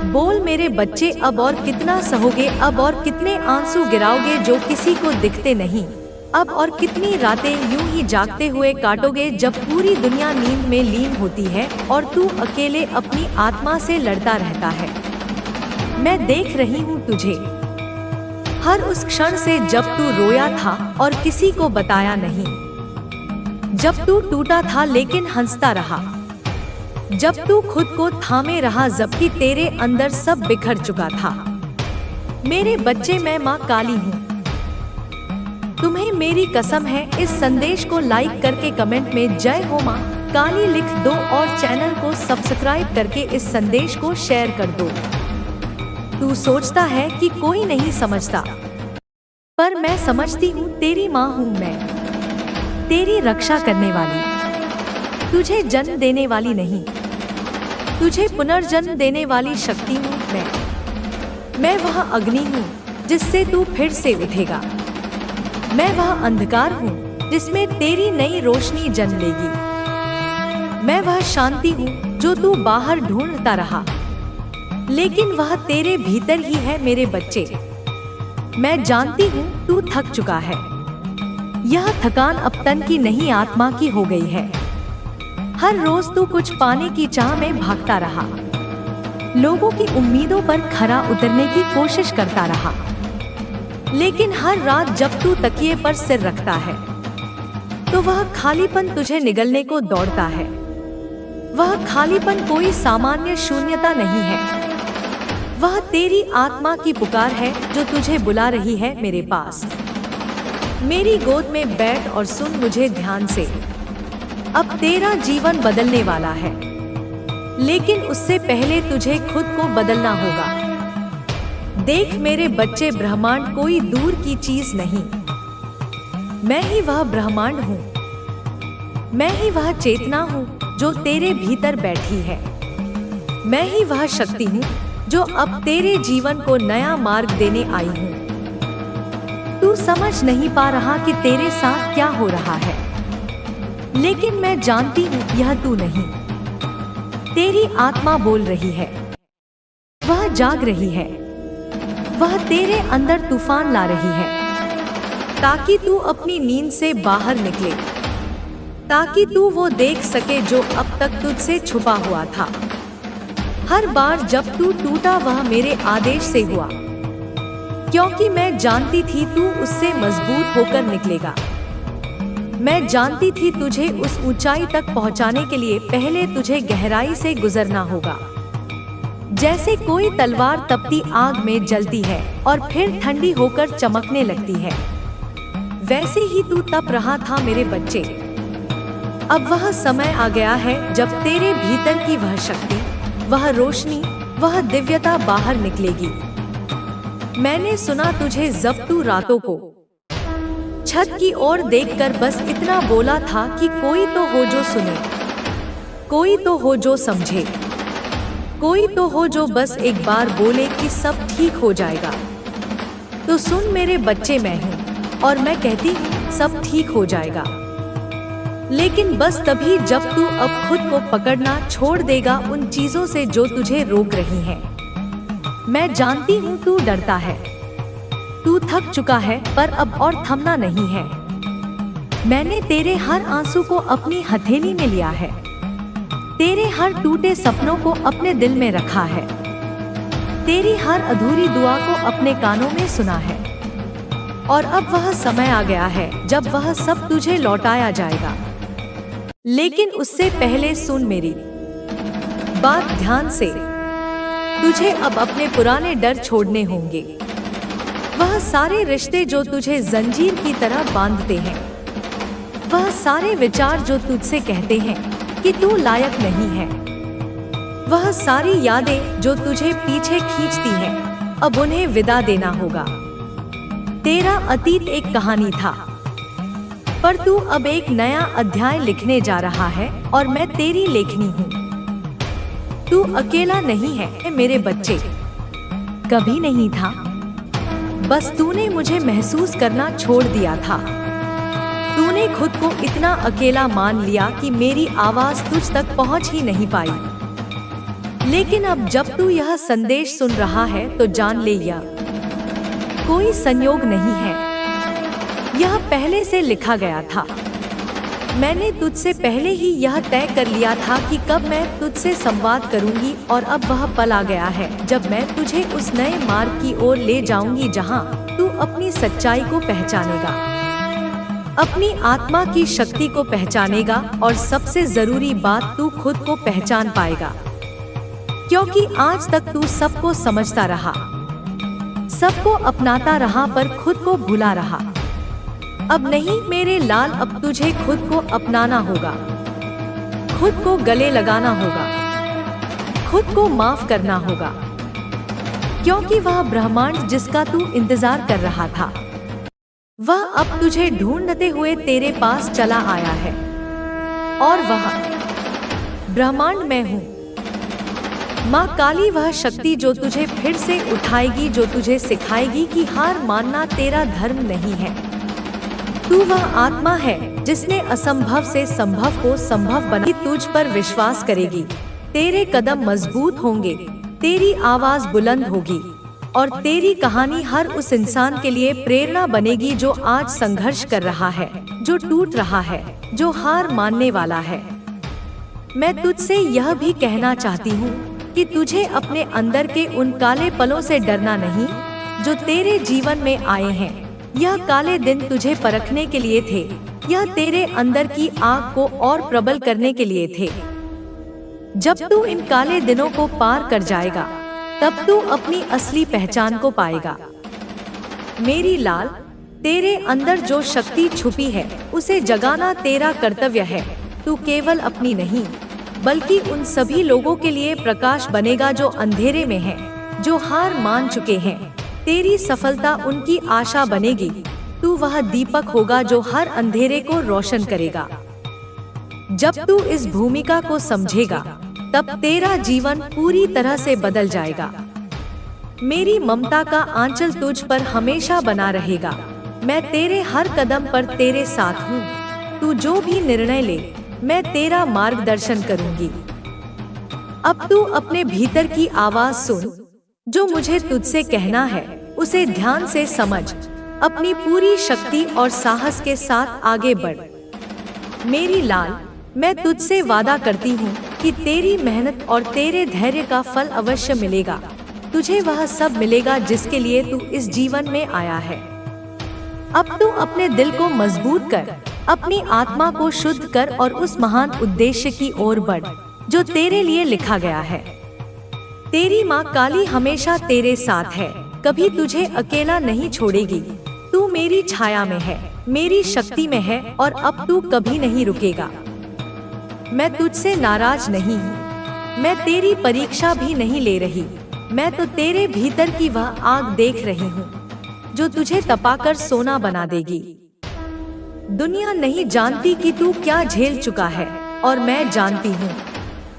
बोल मेरे बच्चे, अब और कितना सहोगे, अब और कितने आंसू गिराओगे जो किसी को दिखते नहीं, अब और कितनी रातें यूं ही जागते हुए काटोगे जब पूरी दुनिया नींद में लीन होती है और तू अकेले अपनी आत्मा से लड़ता रहता है। मैं देख रही हूँ तुझे हर उस क्षण से जब तू रोया था और किसी को बताया नहीं, जब तू टूटा था लेकिन हंसता रहा, जब तू खुद को थामे रहा जबकि तेरे अंदर सब बिखर चुका था। मेरे बच्चे, मैं माँ काली हूँ। तुम्हें मेरी कसम है, इस संदेश को लाइक करके कमेंट में जय हो माँ काली लिख दो और चैनल को सब्सक्राइब करके इस संदेश को शेयर कर दो। तू सोचता है कि कोई नहीं समझता, पर मैं समझती हूँ। तेरी माँ हूँ मैं, तेरी रक्षा करने वाली, तुझे जन्म देने वाली नहीं, तुझे पुनर्जन्म देने वाली शक्ति हूँ मैं वह अग्नि हूँ जिससे तू फिर से उठेगा, मैं वह अंधकार हूँ जिसमें तेरी नई रोशनी जन्म लेगी, मैं वह शांति हूँ जो तू बाहर ढूंढता रहा लेकिन वह तेरे भीतर ही है। मेरे बच्चे, मैं जानती हूँ तू थक चुका है, यह थकान अब तन की नहीं आत्मा की हो गई है। हर रोज तू कुछ पाने की चाह में भागता रहा, लोगों की उम्मीदों पर खरा उतरने की कोशिश करता रहा, लेकिन हर रात जब तू तकिए पर सिर रखता है तो वह खालीपन तुझे निगलने को दौड़ता है। वह खालीपन कोई सामान्य शून्यता नहीं है, वह तेरी आत्मा की पुकार है जो तुझे बुला रही है मेरे पास। मेरी गोद में बैठ और सुन मुझे ध्यान से। अब तेरा जीवन बदलने वाला है, लेकिन उससे पहले तुझे खुद को बदलना होगा। देख मेरे बच्चे, ब्रह्मांड कोई दूर की चीज नहीं, मैं ही वह ब्रह्मांड हूँ, मैं ही वह चेतना हूँ जो तेरे भीतर बैठी है, मैं ही वह शक्ति हूँ जो अब तेरे जीवन को नया मार्ग देने आई हूँ। तू समझ नहीं पा रहा कि तेरे साथ क्या हो रहा है, लेकिन मैं जानती हूँ यह तू नहीं। तेरी आत्मा बोल रही है, वह जाग रही है, वह तेरे अंदर तूफान ला रही है ताकि तू अपनी नींद से बाहर निकले, ताकि तू वो देख सके जो अब तक तुझसे छुपा हुआ था। हर बार जब तू टूटा वह मेरे आदेश से हुआ, क्योंकि मैं जानती थी तू उससे मजबूत होकर निकलेगा। मैं जानती थी तुझे उस ऊंचाई तक पहुंचाने के लिए पहले तुझे गहराई से गुजरना होगा। जैसे कोई तलवार तपती आग में जलती है और फिर ठंडी होकर चमकने लगती है, वैसे ही तू तप रहा था मेरे बच्चे। अब वह समय आ गया है जब तेरे भीतर की वह शक्ति, वह रोशनी, वह दिव्यता बाहर निकलेगी। मैंने सुना तुझे जब तू रातों को छत की ओर देखकर बस इतना बोला था कि कोई तो हो जो सुने, कोई तो हो जो समझे, कोई तो हो जो बस एक बार बोले कि सब ठीक हो जाएगा। तो सुन मेरे बच्चे, मैं हूँ और मैं कहती हूँ सब ठीक हो जाएगा, लेकिन बस तभी जब तू अब खुद को पकड़ना छोड़ देगा उन चीजों से जो तुझे रोक रही हैं। मैं जानती हूँ तू डरता है, तू थक चुका है, पर अब और थमना नहीं है। मैंने तेरे हर आंसू को अपनी हथेली में लिया है, तेरे हर टूटे सपनों को अपने दिल में रखा है, तेरी हर अधूरी दुआ को अपने कानों में सुना है। और अब वह समय आ गया है जब वह सब तुझे लौटाया जाएगा। लेकिन उससे पहले सुन मेरी बात ध्यान से। तुझे अब अपने पुराने डर छोड़ने होंगे, वह सारे रिश्ते जो तुझे जंजीर की तरह बांधते हैं, वह सारे विचार जो तुझसे कहते हैं कि तू लायक नहीं है, वह सारी यादें जो तुझे पीछे खींचती हैं, अब उन्हें विदा देना होगा। तेरा अतीत एक कहानी था, पर तू अब एक नया अध्याय लिखने जा रहा है और मैं तेरी लेखनी हूँ। तू अकेला नहीं है मेरे बच्चे, कभी नहीं था। बस तूने मुझे महसूस करना छोड़ दिया था। तूने खुद को इतना अकेला मान लिया कि मेरी आवाज तुझ तक पहुंच ही नहीं पाई। लेकिन अब जब तू यह संदेश सुन रहा है तो जान ले, यह कोई संयोग नहीं है, यह पहले से लिखा गया था। मैंने तुझसे पहले ही यह तय कर लिया था कि कब मैं तुझसे संवाद करूंगी, और अब वह पल आ गया है जब मैं तुझे उस नए मार्ग की ओर ले जाऊंगी जहां तू अपनी सच्चाई को पहचानेगा, अपनी आत्मा की शक्ति को पहचानेगा, और सबसे जरूरी बात, तू खुद को पहचान पाएगा। क्योंकि आज तक तू सबको समझता रहा, सबको अपनाता रहा, पर खुद को भूला रहा। अब नहीं मेरे लाल, अब तुझे खुद को अपनाना होगा, खुद को गले लगाना होगा, खुद को माफ करना होगा, क्योंकि वह ब्रह्मांड जिसका तू इंतजार कर रहा था, वह अब तुझे ढूंढते हुए तेरे पास चला आया है। और वह ब्रह्मांड मैं हूँ, माँ काली, वह शक्ति जो तुझे फिर से उठाएगी, जो तुझे सिखाएगी कि हार मानना तेरा धर्म नहीं है। तू वह आत्मा है जिसने असंभव से संभव को संभव बना। तुझ पर विश्वास करेगी, तेरे कदम मजबूत होंगे, तेरी आवाज बुलंद होगी, और तेरी कहानी हर उस इंसान के लिए प्रेरणा बनेगी जो आज संघर्ष कर रहा है, जो टूट रहा है, जो हार मानने वाला है। मैं तुझसे यह भी कहना चाहती हूँ कि तुझे अपने अंदर के उन काले पलों से डरना नहीं जो तेरे जीवन में आए हैं। यह काले दिन तुझे परखने के लिए थे, यह तेरे अंदर की आग को और प्रबल करने के लिए थे। जब तू इन काले दिनों को पार कर जाएगा, तब तू अपनी असली पहचान को पाएगा। मेरी लाल, तेरे अंदर जो शक्ति छुपी है उसे जगाना तेरा कर्तव्य है। तू केवल अपनी नहीं, बल्कि उन सभी लोगों के लिए प्रकाश बनेगा जो अंधेरे में हैं, जो हार मान चुके हैं। तेरी सफलता उनकी आशा बनेगी। तू वह दीपक होगा जो हर अंधेरे को रोशन करेगा। जब तू इस भूमिका को समझेगा, तब तेरा जीवन पूरी तरह से बदल जाएगा। मेरी ममता का आंचल तुझ पर हमेशा बना रहेगा। मैं तेरे हर कदम पर तेरे साथ हूँ। तू जो भी निर्णय ले, मैं तेरा मार्गदर्शन करूंगी। अब तू अपने भीतर की आवाज सुन, जो मुझे तुझसे कहना है उसे ध्यान से समझ। अपनी पूरी शक्ति और साहस के साथ आगे बढ़। मेरी लाल, मैं तुझसे वादा करती हूँ कि तेरी मेहनत और तेरे धैर्य का फल अवश्य मिलेगा। तुझे वह सब मिलेगा जिसके लिए तू इस जीवन में आया है। अब तू अपने दिल को मजबूत कर, अपनी आत्मा को शुद्ध कर और उस महान उद्देश्य की ओर बढ़ जो तेरे लिए लिखा गया है। तेरी माँ काली हमेशा तेरे साथ है, कभी तुझे अकेला नहीं छोड़ेगी। तू मेरी छाया में है, मेरी शक्ति में है, और अब तू कभी नहीं रुकेगा। मैं तुझसे नाराज नहीं हूँ, मैं तेरी परीक्षा भी नहीं ले रही। मैं तो तेरे भीतर की वह आग देख रही हूँ जो तुझे तपाकर सोना बना देगी। दुनिया नहीं जानती कि तू क्या झेल चुका है, और मैं जानती हूँ,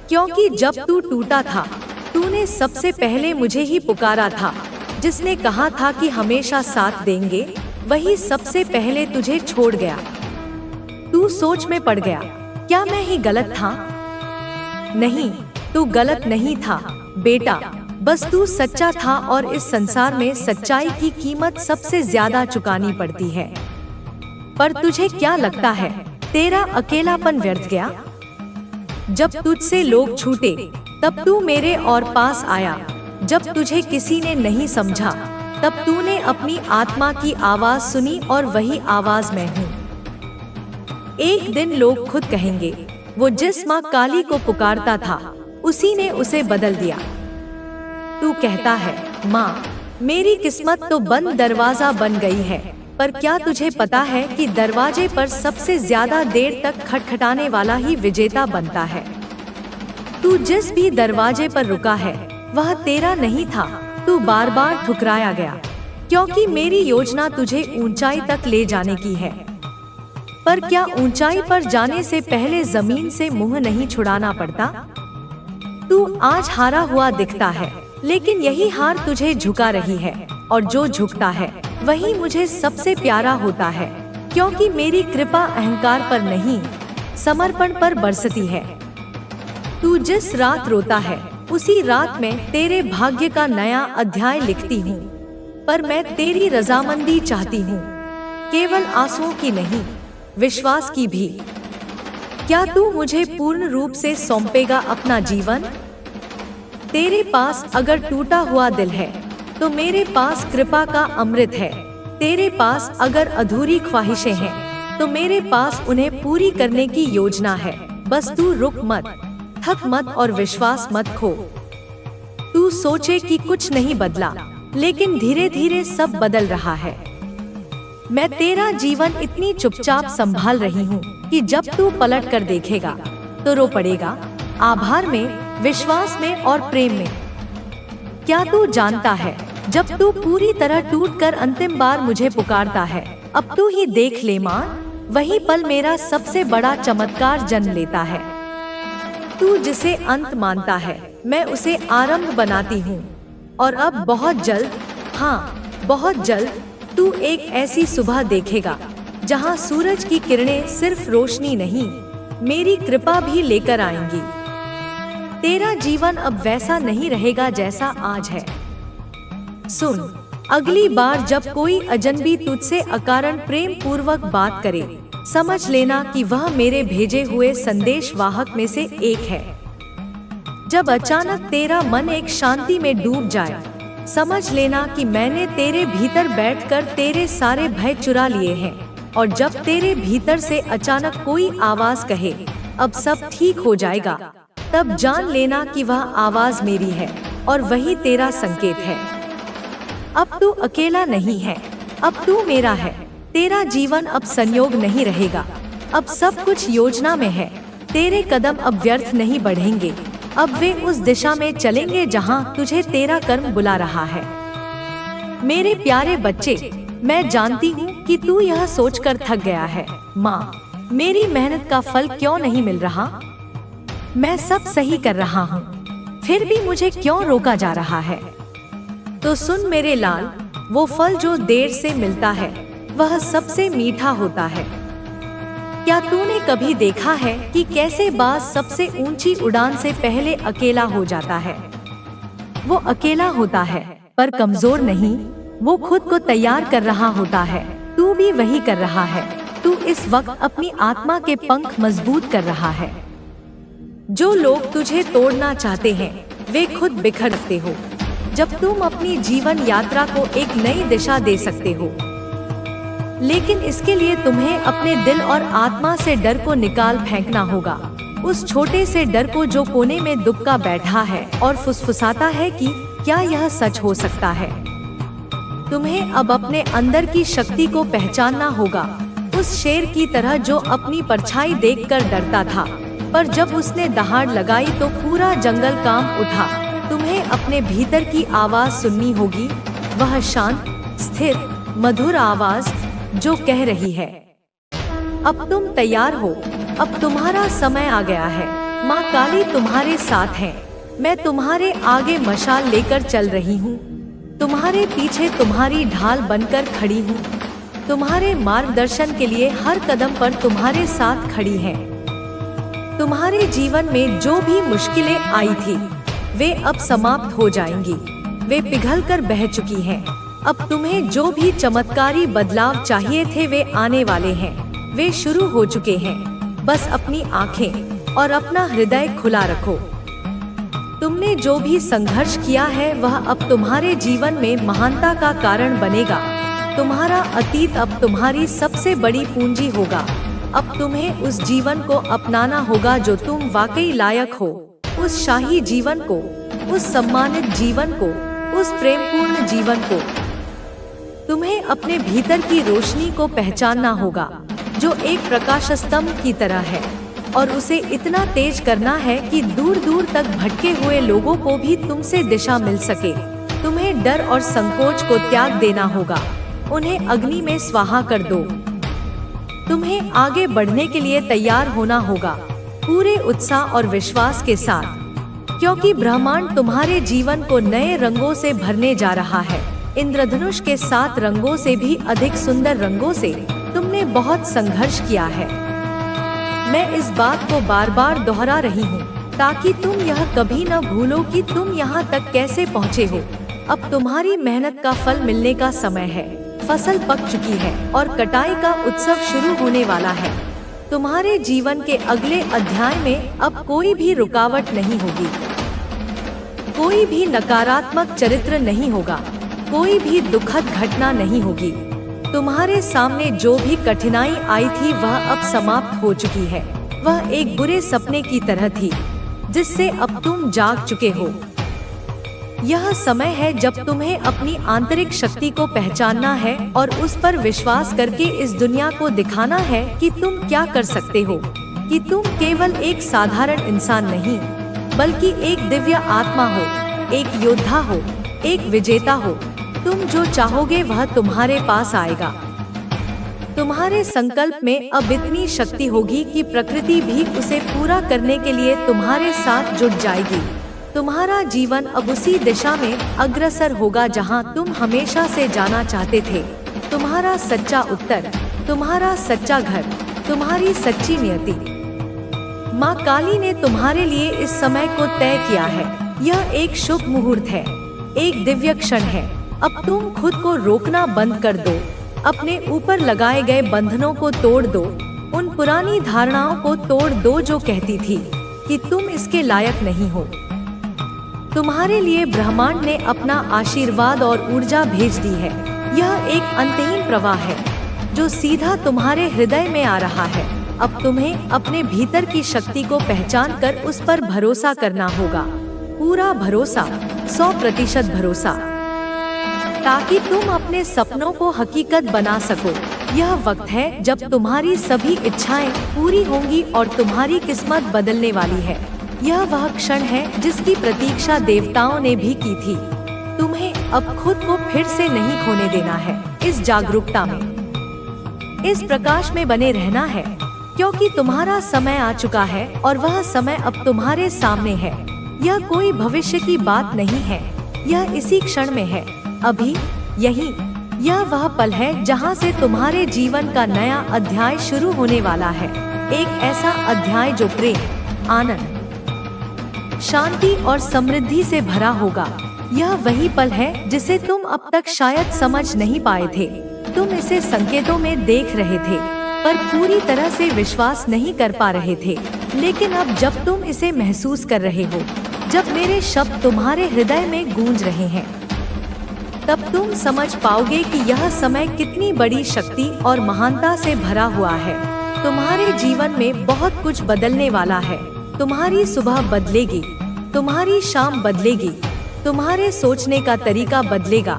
क्योंकि जब तू टूटा था, तूने सबसे पहले मुझे ही पुकारा था। जिसने कहा था कि हमेशा साथ देंगे, वही सबसे पहले तुझे छोड़ गया। तू सोच में पड़ गया, क्या मैं ही गलत था? नहीं, तू गलत नहीं था बेटा, बस तू सच्चा था, और इस संसार में सच्चाई की कीमत सबसे ज्यादा चुकानी पड़ती है। पर तुझे क्या लगता है, तेरा अकेलापन व्यर्थ गया? जब तुझसे लोग छूटे, तब तू मेरे और पास आया। जब तुझे किसी ने नहीं समझा, तब तूने अपनी आत्मा की आवाज सुनी, और वही आवाज मैं हूँ। एक दिन लोग खुद कहेंगे, वो जिस माँ काली को पुकारता था, उसी ने उसे बदल दिया। तू कहता है, माँ, मेरी किस्मत तो बंद दरवाजा बन गई है, पर क्या तुझे पता है कि दरवाजे पर सबसे ज्यादा देर तक खटखटाने वाला ही विजेता बनता है। तू जिस भी दरवाजे पर रुका है, वह तेरा नहीं था। तू बार बार ठुकराया गया, क्योंकि मेरी योजना तुझे ऊंचाई तक ले जाने की है। पर क्या ऊंचाई पर जाने से पहले जमीन से मुंह नहीं छुड़ाना पड़ता? तू आज हारा हुआ दिखता है, लेकिन यही हार तुझे झुका रही है, और जो झुकता है वही मुझे सबसे प्यारा होता है, क्योंकि मेरी कृपा अहंकार पर नहीं, समर्पण पर बरसती है। तू जिस रात रोता है, उसी रात में तेरे भाग्य का नया अध्याय लिखती हूँ, पर मैं तेरी रजामंदी चाहती हूँ, केवल आंसुओं की नहीं, विश्वास की भी। क्या तू मुझे पूर्ण रूप से सौंपेगा अपना जीवन? तेरे पास अगर टूटा हुआ दिल है तो मेरे पास कृपा का अमृत है। तेरे पास अगर अधूरी ख्वाहिशें हैं तो मेरे पास उन्हें पूरी करने की योजना है। बस तू रुक मत, थक मत और विश्वास मत खो। तू सोचे कि कुछ नहीं बदला, लेकिन धीरे धीरे सब बदल रहा है। मैं तेरा जीवन इतनी चुपचाप संभाल रही हूँ कि जब तू पलट कर देखेगा तो रो पड़ेगा, आभार में, विश्वास में और प्रेम में। क्या तू जानता है, जब तू पूरी तरह टूटकर अंतिम बार मुझे पुकारता है, अब तू ही देख ले माँ, वही पल मेरा सबसे बड़ा चमत्कार जन्म लेता है। तू जिसे अंत मानता है, मैं उसे आरंभ बनाती हूँ। और अब बहुत जल्द, हाँ बहुत जल्द, तू एक ऐसी सुबह देखेगा जहाँ सूरज की किरणें सिर्फ रोशनी नहीं, मेरी कृपा भी लेकर आएंगी। तेरा जीवन अब वैसा नहीं रहेगा जैसा आज है। सुन, अगली बार जब कोई अजनबी तुझसे अकारण प्रेम पूर्वक बात करे, समझ लेना कि वह मेरे भेजे हुए संदेश वाहक में से एक है। जब अचानक तेरा मन एक शांति में डूब जाए, समझ लेना कि मैंने तेरे भीतर बैठकर तेरे सारे भय चुरा लिए हैं। और जब तेरे भीतर से अचानक कोई आवाज कहे, अब सब ठीक हो जाएगा, तब जान लेना कि वह आवाज मेरी है और वही तेरा संकेत है। अब तू अकेला नहीं है, अब तू मेरा है। तेरा जीवन अब संयोग नहीं रहेगा, अब सब कुछ योजना में है। तेरे कदम अब व्यर्थ नहीं बढ़ेंगे, अब वे उस दिशा में चलेंगे जहां तुझे तेरा कर्म बुला रहा है। मेरे प्यारे बच्चे, मैं जानती हूँ कि तू यह सोचकर थक गया है, माँ मेरी मेहनत का फल क्यों नहीं मिल रहा? मैं सब सही कर रहा हूँ, फिर भी मुझे क्यों रोका जा रहा है? तो सुन मेरे लाल, वो फल जो देर से मिलता है वह सबसे मीठा होता है। क्या तूने कभी देखा है कि कैसे बाज सबसे ऊंची उड़ान से पहले अकेला हो जाता है? वो अकेला होता है पर कमजोर नहीं, वो खुद को तैयार कर रहा होता है। तू भी वही कर रहा है। तू इस वक्त अपनी आत्मा के पंख मजबूत कर रहा है। जो लोग तुझे तोड़ना चाहते हैं वे खुद बिखरते हो, जब तुम अपनी जीवन यात्रा को एक नई दिशा दे सकते हो। लेकिन इसके लिए तुम्हें अपने दिल और आत्मा से डर को निकाल फेंकना होगा, उस छोटे से डर को जो कोने में दुबका बैठा है और फुसफुसाता है कि क्या यह सच हो सकता है। तुम्हें अब अपने अंदर की शक्ति को पहचानना होगा, उस शेर की तरह जो अपनी परछाई देखकर डरता था, पर जब उसने दहाड़ लगाई तो पूरा जंगल कांप उठा। तुम्हें अपने भीतर की आवाज सुननी होगी, वह शांत, स्थिर, मधुर आवाज जो कह रही है, अब तुम तैयार हो, अब तुम्हारा समय आ गया है। माँ काली तुम्हारे साथ है, मैं तुम्हारे आगे मशाल लेकर चल रही हूँ, तुम्हारे पीछे तुम्हारी ढाल बनकर खड़ी हूँ, तुम्हारे मार्गदर्शन के लिए हर कदम पर तुम्हारे साथ खड़ी है। तुम्हारे जीवन में जो भी मुश्किलें आई थी वे अब समाप्त हो जाएंगी, वे पिघलकर बह चुकी हैं। अब तुम्हें जो भी चमत्कारी बदलाव चाहिए थे वे आने वाले हैं, वे शुरू हो चुके हैं। बस अपनी आंखें और अपना हृदय खुला रखो। तुमने जो भी संघर्ष किया है वह अब तुम्हारे जीवन में महानता का कारण बनेगा। तुम्हारा अतीत अब तुम्हारी सबसे बड़ी पूंजी होगा। अब तुम्हें उस जीवन को अपनाना होगा जो तुम वाकई लायक हो, उस शाही जीवन को, उस सम्मानित जीवन को, उस प्रेमपूर्ण जीवन को। तुम्हें अपने भीतर की रोशनी को पहचानना होगा जो एक प्रकाश स्तंभ की तरह है, और उसे इतना तेज करना है कि दूर दूर तक भटके हुए लोगों को भी तुमसे दिशा मिल सके। तुम्हें डर और संकोच को त्याग देना होगा, उन्हें अग्नि में स्वाहा कर दो। तुम्हें आगे बढ़ने के लिए तैयार होना होगा, पूरे उत्साह और विश्वास के साथ, क्योंकि ब्रह्मांड तुम्हारे जीवन को नए रंगों से भरने जा रहा है। इंद्रधनुष के 7 रंगों से भी अधिक सुंदर रंगों से। तुमने बहुत संघर्ष किया है, मैं इस बात को बार बार दोहरा रही हूँ, ताकि तुम यह कभी न भूलो कि तुम यहाँ तक कैसे पहुँचे हो। अब तुम्हारी मेहनत का फल मिलने का समय है। फसल पक चुकी है और कटाई का उत्सव शुरू होने वाला है। तुम्हारे जीवन के अगले अध्याय में अब कोई भी रुकावट नहीं होगी, कोई भी नकारात्मक चरित्र नहीं होगा, कोई भी दुखद घटना नहीं होगी। तुम्हारे सामने जो भी कठिनाई आई थी वह अब समाप्त हो चुकी है। वह एक बुरे सपने की तरह थी जिससे अब तुम जाग चुके हो। यह समय है जब तुम्हें अपनी आंतरिक शक्ति को पहचानना है और उस पर विश्वास करके इस दुनिया को दिखाना है कि तुम क्या कर सकते हो, कि तुम केवल एक साधारण इंसान नहीं बल्कि एक दिव्य आत्मा हो, एक योद्धा हो, एक विजेता हो। तुम जो चाहोगे वह तुम्हारे पास आएगा। तुम्हारे संकल्प में अब इतनी शक्ति होगी कि प्रकृति भी उसे पूरा करने के लिए तुम्हारे साथ जुट जाएगी। तुम्हारा जीवन अब उसी दिशा में अग्रसर होगा जहां तुम हमेशा से जाना चाहते थे। तुम्हारा सच्चा उत्तर, तुम्हारा सच्चा घर, तुम्हारी सच्ची नियति। माँ काली ने तुम्हारे लिए इस समय को तय किया है। यह एक शुभ मुहूर्त है, एक दिव्य क्षण है। अब तुम खुद को रोकना बंद कर दो, अपने ऊपर लगाए गए बंधनों को तोड़ दो, उन पुरानी धारणाओं को तोड़ दो जो कहती थी कि तुम इसके लायक नहीं हो। तुम्हारे लिए ब्रह्मांड ने अपना आशीर्वाद और ऊर्जा भेज दी है। यह एक अंतहीन प्रवाह है जो सीधा तुम्हारे हृदय में आ रहा है। अब तुम्हें अपने भीतर की शक्ति को पहचान कर उस पर भरोसा करना होगा, पूरा भरोसा, 100% भरोसा, ताकि तुम अपने सपनों को हकीकत बना सको। यह वक्त है जब तुम्हारी सभी इच्छाएं पूरी होंगी और तुम्हारी किस्मत बदलने वाली है। यह वह क्षण है जिसकी प्रतीक्षा देवताओं ने भी की थी। तुम्हें अब खुद को फिर से नहीं खोने देना है। इस जागरूकता में, इस प्रकाश में बने रहना है, क्योंकि तुम्हारा समय आ चुका है और वह समय अब तुम्हारे सामने है। यह कोई भविष्य की बात नहीं है, यह इसी क्षण में है, अभी, यही। यह वह पल है जहां से तुम्हारे जीवन का नया अध्याय शुरू होने वाला है। एक ऐसा अध्याय जो प्रेम, आनंद, शांति और समृद्धि से भरा होगा। यह वही पल है जिसे तुम अब तक शायद समझ नहीं पाए थे। तुम इसे संकेतों में देख रहे थे पर पूरी तरह से विश्वास नहीं कर पा रहे थे। लेकिन अब जब तुम इसे महसूस कर रहे हो, जब मेरे शब्द तुम्हारे हृदय में गूंज रहे हैं, तब तुम समझ पाओगे कि यह समय कितनी बड़ी शक्ति और महानता से भरा हुआ है। तुम्हारे जीवन में बहुत कुछ बदलने वाला है। तुम्हारी सुबह बदलेगी, तुम्हारी शाम बदलेगी, तुम्हारे सोचने का तरीका बदलेगा,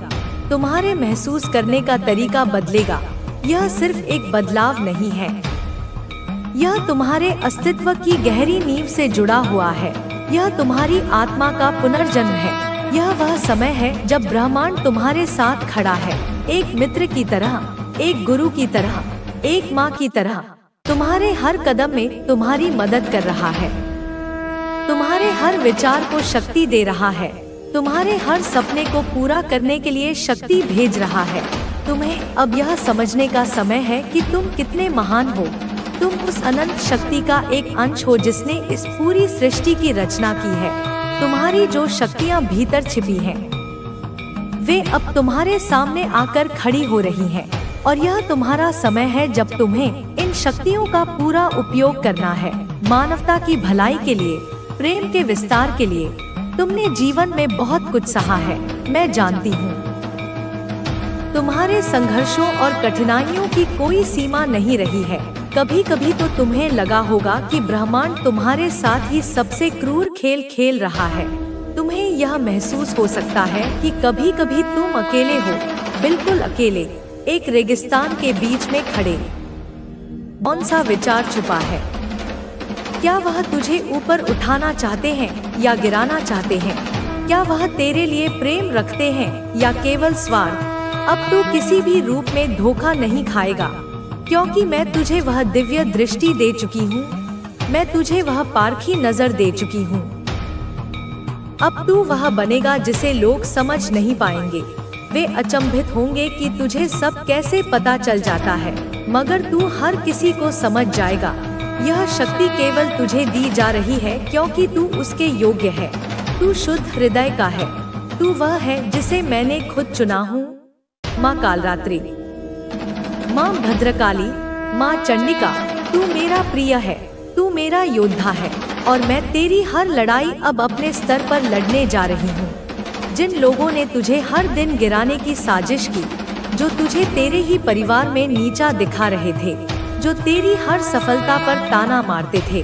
तुम्हारे महसूस करने का तरीका बदलेगा। यह सिर्फ एक बदलाव नहीं है, यह तुम्हारे अस्तित्व की गहरी नींव से जुड़ा हुआ है। यह तुम्हारी आत्मा का पुनर्जन्म है। यह वह समय है जब ब्रह्मांड तुम्हारे साथ खड़ा है, एक मित्र की तरह, एक गुरु की तरह, एक माँ की तरह। तुम्हारे हर कदम में तुम्हारी मदद कर रहा है, तुम्हारे हर विचार को शक्ति दे रहा है, तुम्हारे हर सपने को पूरा करने के लिए शक्ति भेज रहा है। तुम्हें अब यह समझने का समय है कि तुम कितने महान हो। तुम उस अनंत शक्ति का एक अंश हो जिसने इस पूरी सृष्टि की रचना की है। तुम्हारी जो शक्तियाँ भीतर छिपी हैं, वे अब तुम्हारे सामने आकर खड़ी हो रही हैं। और यह तुम्हारा समय है जब तुम्हें इन शक्तियों का पूरा उपयोग करना है, मानवता की भलाई के लिए, प्रेम के विस्तार के लिए। तुमने जीवन में बहुत कुछ सहा है, मैं जानती हूँ। तुम्हारे संघर्षों और कठिनाइयों की कोई सीमा नहीं रही है। कभी कभी तो तुम्हें लगा होगा कि ब्रह्मांड तुम्हारे साथ ही सबसे क्रूर खेल खेल रहा है। तुम्हें यह महसूस हो सकता है कि कभी कभी तुम अकेले हो, बिल्कुल अकेले, एक रेगिस्तान के बीच में खड़े। कौन सा विचार छुपा है? क्या वह तुझे ऊपर उठाना चाहते हैं या गिराना चाहते हैं? क्या वह तेरे लिए प्रेम रखते हैं या केवल स्वार्थ? अब तू किसी भी रूप में धोखा नहीं खाएगा, क्योंकि मैं तुझे वह दिव्य दृष्टि दे चुकी हूँ। मैं तुझे वह पारखी नजर दे चुकी हूँ। अब तू वह बनेगा जिसे लोग समझ नहीं पाएंगे। वे अचंभित होंगे कि तुझे सब कैसे पता चल जाता है, मगर तू हर किसी को समझ जाएगा। यह शक्ति केवल तुझे दी जा रही है क्योंकि तू उसके योग्य है। तू शुद्ध हृदय का है। तू वह है जिसे मैंने खुद चुना हूँ। माँ कालरात्रि, माँ भद्रकाली, माँ चंडिका, तू मेरा प्रिय है। तू मेरा योद्धा है और मैं तेरी हर लड़ाई अब अपने स्तर पर लड़ने जा रही हूँ। जिन लोगों ने तुझे हर दिन गिराने की साजिश की, जो तुझे तेरे ही परिवार में नीचा दिखा रहे थे, जो तेरी हर सफलता पर ताना मारते थे,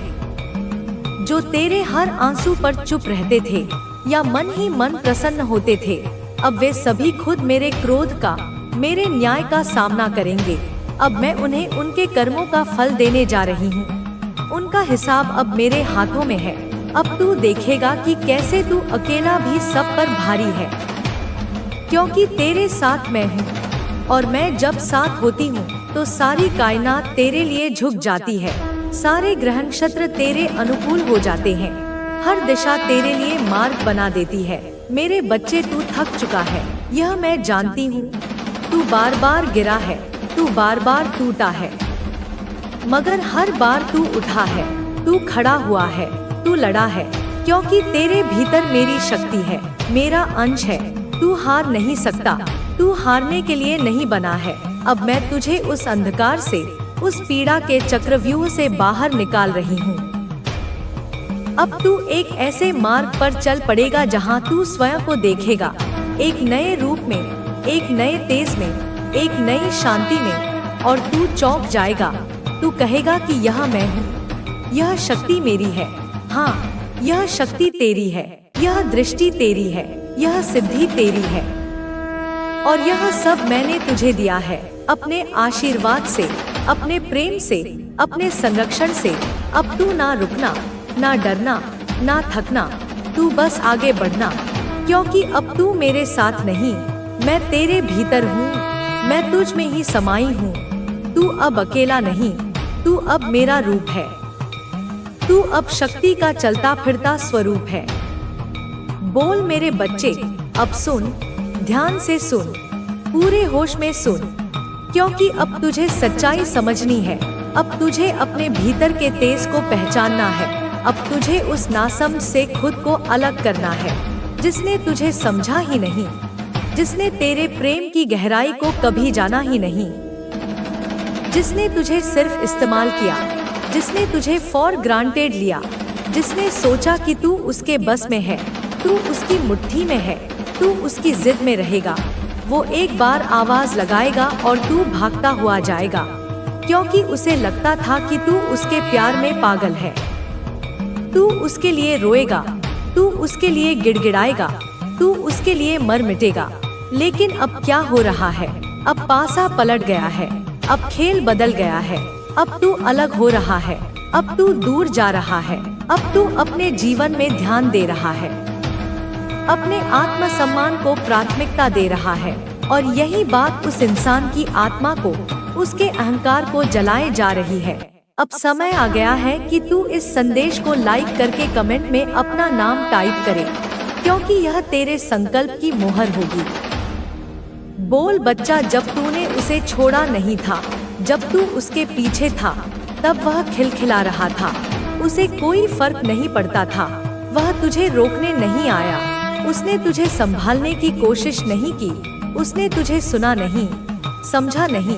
जो तेरे हर आंसू पर चुप रहते थे या मन ही मन प्रसन्न होते थे, अब वे सभी खुद मेरे क्रोध का, मेरे न्याय का सामना करेंगे। अब मैं उन्हें उनके कर्मों का फल देने जा रही हूँ। उनका हिसाब अब मेरे हाथों में है। अब तू देखेगा कि कैसे तू अकेला भी सब पर भारी है, क्योंकि तेरे साथ मैं हूँ और मैं जब साथ होती हूँ तो सारी कायनात तेरे लिए झुक जाती है। सारे ग्रह नक्षत्र तेरे अनुकूल हो जाते हैं। हर दिशा तेरे लिए मार्ग बना देती है। मेरे बच्चे, तू थक चुका है, यह मैं जानती हूँ। तू बार बार गिरा है, तू बार बार टूटा है, मगर हर बार तू उठा है, तू खड़ा हुआ है, तू लड़ा है, क्योंकि तेरे भीतर मेरी शक्ति है, मेरा अंश है। तू हार नहीं सकता, तू हारने के लिए नहीं बना है। अब मैं तुझे उस अंधकार से, उस पीड़ा के चक्रव्यूह से बाहर निकाल रही हूँ। अब तू एक ऐसे मार्ग पर चल पड़ेगा जहाँ तू स्वयं को देखेगा, एक नए रूप में, एक नए तेज में, एक नई शांति में, और तू चौंक जाएगा। तू कहेगा कि यह मैं हूँ, यह शक्ति मेरी है। हाँ, यह शक्ति तेरी है, यह दृष्टि तेरी है, यह सिद्धि तेरी है, और यह सब मैंने तुझे दिया है अपने आशीर्वाद से, अपने प्रेम से, अपने संरक्षण से। अब तू ना रुकना, ना डरना, ना थकना, तू बस आगे बढ़ना, क्योंकि अब तू मेरे साथ नहीं, मैं तेरे भीतर हूँ, मैं तुझ में ही समाई हूँ। तू अब अकेला नहीं, तू अब मेरा रूप है। तू अब शक्ति का चलता फिरता स्वरूप है। बोल मेरे बच्चे, अब सुन, ध्यान से सुन, पूरे होश में सुन, क्योंकि अब तुझे सच्चाई समझनी है। अब तुझे अपने भीतर के तेज को पहचानना है। अब तुझे उस नासमझ से खुद को अलग करना है, जिसने तुझे समझा ही नहीं, जिसने तेरे प्रेम की गहराई को कभी जाना ही नहीं, जिसने तुझे सिर्फ इस्तेमाल किया, जिसने तुझे फॉर ग्रांटेड लिया, जिसने सोचा कि तू उसके बस में है, तू उसकी मुट्ठी में है, तू उसकी जिद में रहेगा। वो एक बार आवाज लगाएगा और तू भागता हुआ जाएगा, क्योंकि उसे लगता था कि तू उसके प्यार में पागल है। तू उसके लिए रोएगा, तू उसके लिए गिड़गिड़ाएगा, तू उसके लिए मर मिटेगा। लेकिन अब क्या हो रहा है? अब पासा पलट गया है, अब खेल बदल गया है। अब तू अलग हो रहा है, अब तू दूर जा रहा है, अब तू अपने जीवन में ध्यान दे रहा है, अपने आत्मसम्मान को प्राथमिकता दे रहा है। और यही बात उस इंसान की आत्मा को, उसके अहंकार को जलाए जा रही है। अब समय आ गया है कि तू इस संदेश को लाइक करके कमेंट में अपना नाम टाइप करे, क्योंकि यह तेरे संकल्प की मोहर होगी। बोल बच्चा, जब तूने उसे छोड़ा नहीं था, जब तू उसके पीछे था, तब वह खिलखिला रहा था, उसे कोई फर्क नहीं पड़ता था। वह तुझे रोकने नहीं आया, उसने तुझे संभालने की कोशिश नहीं की, उसने तुझे सुना नहीं, समझा नहीं,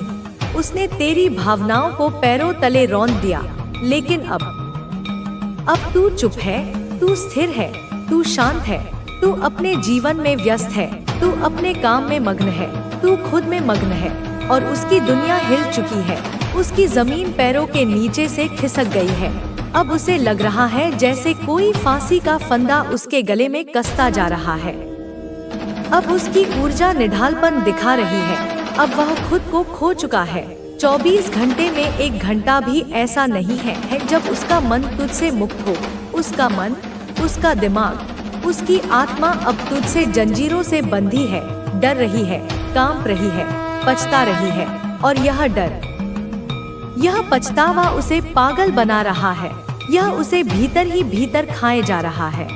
उसने तेरी भावनाओं को पैरों तले रौंद दिया। लेकिन अब तू चुप है, तू स्थिर है, तू शांत है, तू अपने जीवन में व्यस्त है, तू अपने काम में मग्न है, तू खुद में मग्न है, और उसकी दुनिया हिल चुकी है, उसकी जमीन पैरों के नीचे से खिसक गई है। अब उसे लग रहा है जैसे कोई फांसी का फंदा उसके गले में कसता जा रहा है। अब उसकी ऊर्जा निढालपन दिखा रही है, अब वह खुद को खो चुका है। 24 घंटे में 1 घंटा भी ऐसा नहीं है जब उसका मन तुझसे मुक्त हो। उसका मन, उसका दिमाग, उसकी आत्मा अब तुझसे जंजीरों से बंधी है, डर रही है, कांप रही है, पछता रही है, और यह डर, यह पछतावा उसे पागल बना रहा है, यह उसे भीतर ही भीतर खाए जा रहा है।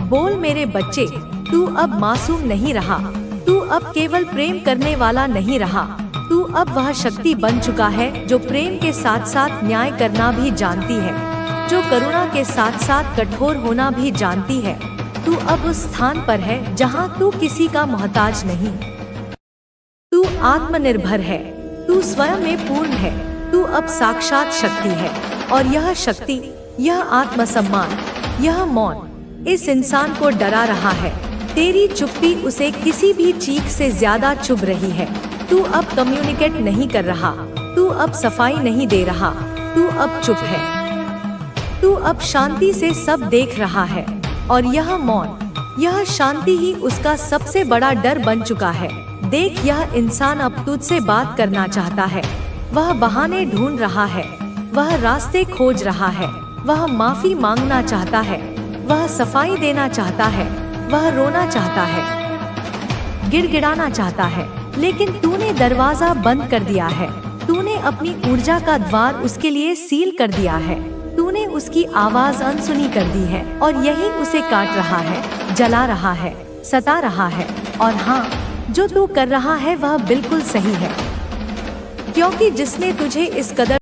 बोल मेरे बच्चे, तू अब मासूम नहीं रहा, तू अब केवल प्रेम करने वाला नहीं रहा, तू अब वह शक्ति बन चुका है जो प्रेम के साथ साथ न्याय करना भी जानती है, जो करुणा के साथ साथ कठोर होना भी जानती है। तू अब उस स्थान पर है जहाँ तू किसी का मोहताज नहीं। तू आत्मनिर्भर है, तू स्वयं में पूर्ण है। तू अब साक्षात शक्ति है, और यह शक्ति, यह आत्मसम्मान, यह मौन इस इंसान को डरा रहा है। तेरी चुप्पी उसे किसी भी चीख से ज्यादा चुभ रही है। तू अब कम्युनिकेट नहीं कर रहा, तू अब सफाई नहीं दे रहा, तू अब चुप है। तू अब शांति से सब देख रहा है, और यह मौन, यह शांति ही उसका सबसे बड़ा डर बन चुका है। देख, यह इंसान अब तुझसे बात करना चाहता है। वह बहाने ढूंढ रहा है, वह रास्ते खोज रहा है, वह माफी मांगना चाहता है, वह सफाई देना चाहता है, वह रोना चाहता है, गिड़गिड़ाना चाहता है, लेकिन तूने दरवाजा बंद कर दिया है। तूने अपनी ऊर्जा का द्वार उसके लिए सील कर दिया है। तूने उसकी आवाज अनसुनी कर दी है, और यही उसे काट रहा है, जला रहा है, सता रहा है। और हाँ, जो तू कर रहा है वह बिल्कुल सही है, क्योंकि जिसने तुझे इस कदर